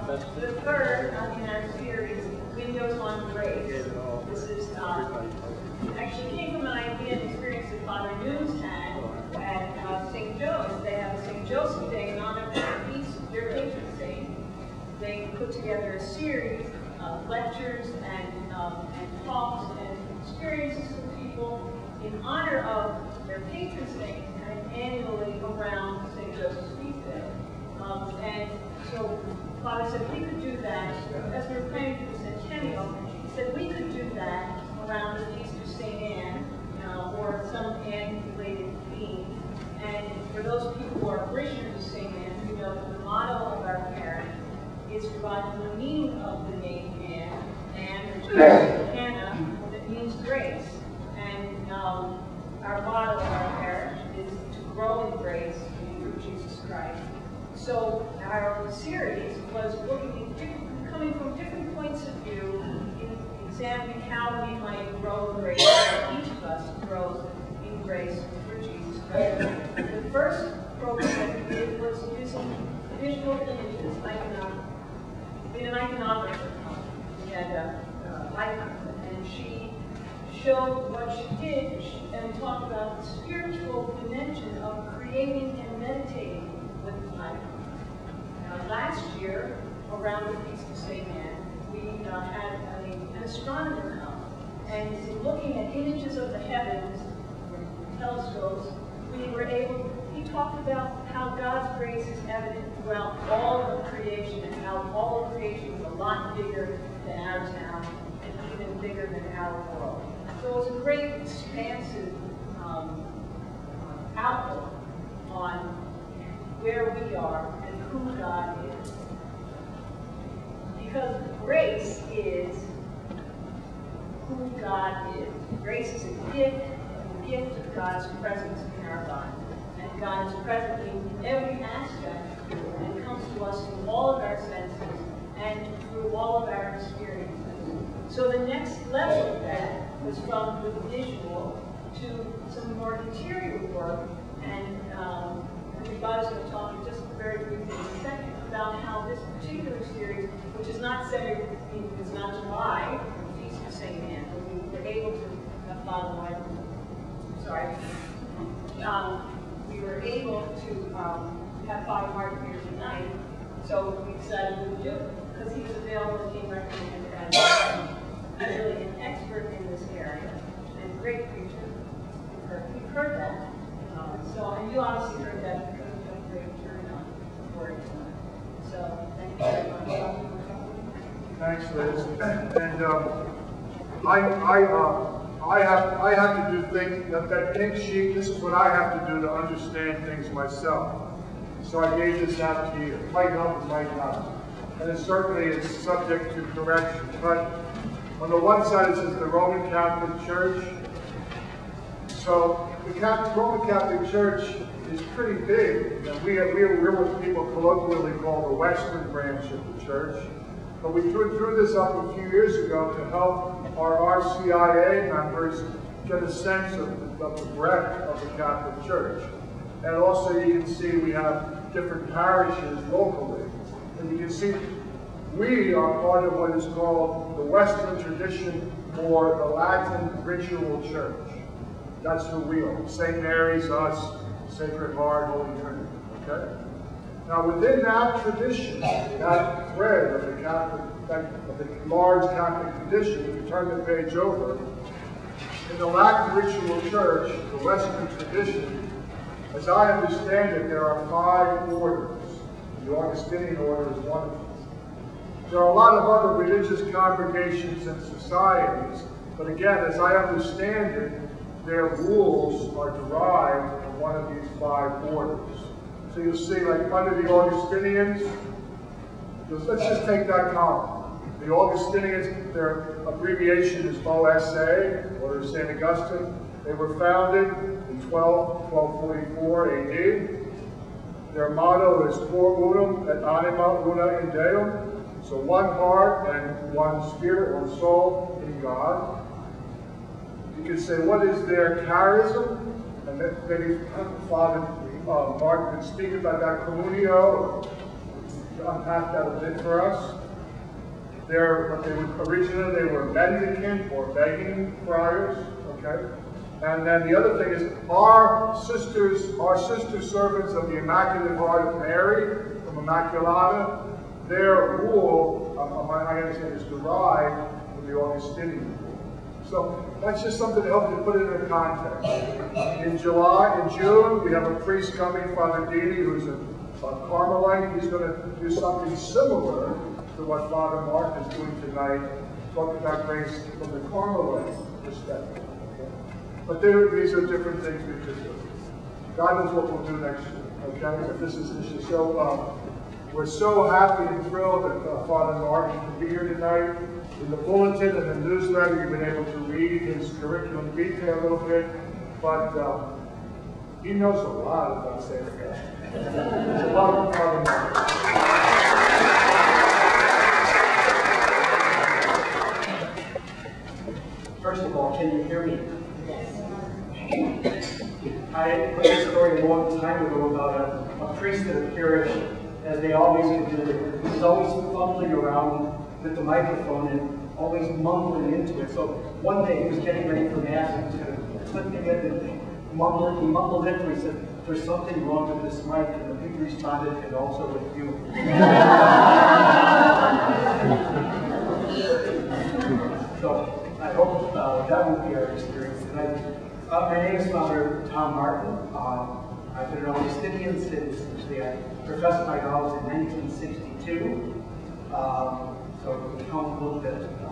the third in our series, Windows on Grace. This is actually came from an idea and experience that Father News had at St. Joe's. They have a St. Joseph Day in honor of their patron saint. They put together a series of lectures and talks and experiences for people in honor of their patron saint and annually around St. Joseph's feast day. And so Father said we could do that as we were planning for the centennial. He said we could do that around the feast of St. Anne or some Anne-related theme. And for those people who are parishioners of St. Anne, we know that the motto of our parish is derived from the meaning of the name Anne, which is Hannah, that means grace. And our motto of our parish is to grow in grace through Jesus Christ. So our series was coming from different points of view, in examining how we might grow in grace, how each of us grows in grace through Jesus Christ. The first program that we did was using visual images, in an iconographer. We had an icon, and she showed what she did and talked about the spiritual dimension of creating and meditating with the icon. Last year, around the Feast of St. Anne, we had an astronomer come, and in looking at images of the heavens, telescopes, he talked about how God's grace is evident throughout all of creation, and how all of creation is a lot bigger than our town, and even bigger than our world. So it was a great, expansive outlook on where we are and who God is. Because grace is who God is. Grace is a gift of God's presence in our lives. And God is present in every aspect and comes to us through all of our senses and through all of our experiences. So the next level of that was from the visual to some more material work, and everybody's going to talk just very briefly in a second about how this particular series, which is not set in, it's not July, the Feast of St. Anne, but we were able to follow my, sorry, we were able to have Father Martin here tonight, so we decided we would do it because he was available and being recommended as really an expert in this area and a great preacher. We've heard that. And you obviously heard that because of the great turnout for it tonight. So thank you very much. Thanks, Liz. And I have to do things, that pink sheet, this is what I have to do to understand things myself. So I gave this out to you. It might help, it might not. And it certainly is subject to correction. But on the one side it says the Roman Catholic Church. So the Roman Catholic Church is pretty big. And we're what people colloquially call the Western branch of the church. But we drew this up a few years ago to help our RCIA members get a sense of the breadth of the Catholic Church. And also you can see we have different parishes locally. And you can see we are part of what is called the Western Tradition, or the Latin Ritual Church. That's who we are. St. Mary's, us, Sacred Heart, Holy Trinity. Okay? Now within that tradition, that thread of the Catholic, of the large Catholic tradition, if you turn the page over, in the Latin Ritual Church, the Western tradition, as I understand it, there are 5 orders. The Augustinian order is one of them. There are a lot of other religious congregations and societies, but again, as I understand it, their rules are derived from one of these 5 orders. So you'll see, like under the Augustinians, let's just take that column. The Augustinians, their abbreviation is OSA, Order of St. Augustine. They were founded in 1244 AD. Their motto is Cor Unum et Anima Una in Deum. So one heart and one spirit, one soul in God. You can say, what is their charism? And then maybe Father Martin can speak about that communio. to unpack that a bit for us. Originally they were mendicant or begging friars, okay? And then the other thing is our sister servants of the Immaculate Heart of Mary, from Immaculata, their rule, I understand, is derived from the Augustinian rule. So that's just something to help you put it in context. In June, we have a priest coming, Father Dini, who's a Carmelite. He's going to do something similar to what Father Mark is doing tonight, talking about grace from the Carmelite perspective. Okay? But these are different things we could do. God knows what we'll do next year. Okay? But this is so. We're so happy and thrilled that Father Mark can be here tonight. In the bulletin and the newsletter, you've been able to read his curriculum detail a little bit, but he knows a lot about St. Augustine. So welcome, Father Mark. First of all, can you hear me? Yes. I heard a story a long time ago about a priest at a parish, as they always do. He was always fumbling around with the microphone and always mumbling into it. So one day he was getting ready for Mass and he was going to flip it and mumbling. He mumbled into it. He said, "There's something wrong with this mic." And the people responded, "And also with you." So I hope that won't be our experience tonight. My name is Father Tom Martin. I've been an Augustinian since I professed my vows in 1962. So we count a little bit. I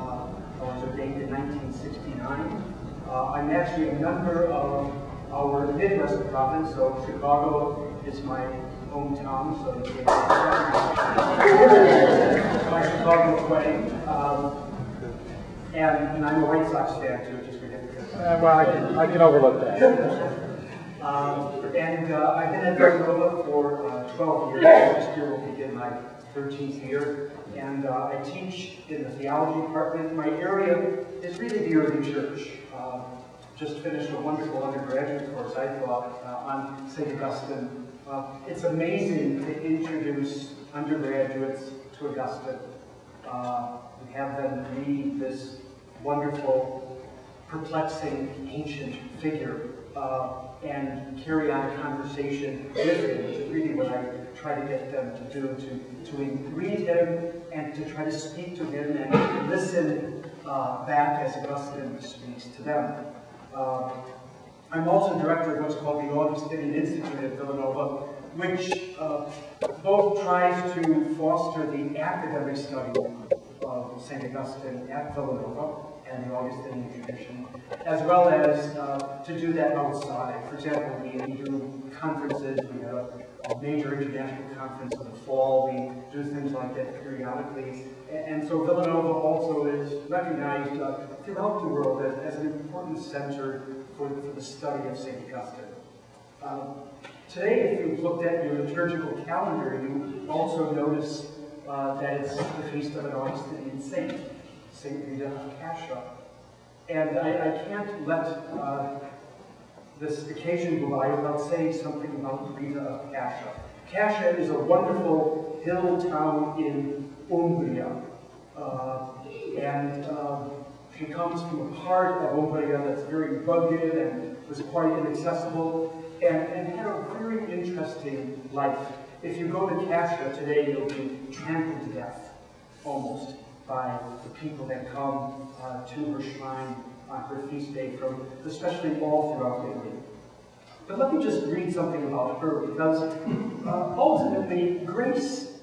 was ordained in 1969. I'm actually a member of our Midwest province, so Chicago is my hometown, so my Chicago way. And I'm a White Sox fan too, just ridiculous. Well, I can overlook that. I've been at Villanova for 12 years. This year will begin my 13th year. And I teach in the theology department. My area is really the early church. Just finished a wonderful undergraduate course, I thought, on St. Augustine. It's amazing to introduce undergraduates to Augustine. We have them read this wonderful, perplexing, ancient figure and carry on a conversation with him, which is really what I try to get them to do, to read him and to try to speak to him and listen back as Augustine speaks to them. I'm also director of what's called the Augustinian Institute at Villanova, which both tries to foster the academic study of St. Augustine at Villanova and the Augustinian Tradition, as well as to do that outside. For example, we do conferences. We have a major international conference in the fall. We do things like that periodically. And so Villanova also is recognized throughout the world as an important center for the study of St. Augustine. Today, if you've looked at your liturgical calendar, you also notice that it's the feast of an Augustinian saint, St. Rita of Cascia. And I can't let this occasion go by without saying something about Rita of Cascia. Cascia is a wonderful hill town in Umbria. She comes from a part of Umbria that's very rugged and was quite inaccessible and had a very interesting life. If you go to Cascia today, you'll be trampled to death, almost, by the people that come to her shrine on her feast day from especially all throughout Italy. But let me just read something about her, because ultimately, grace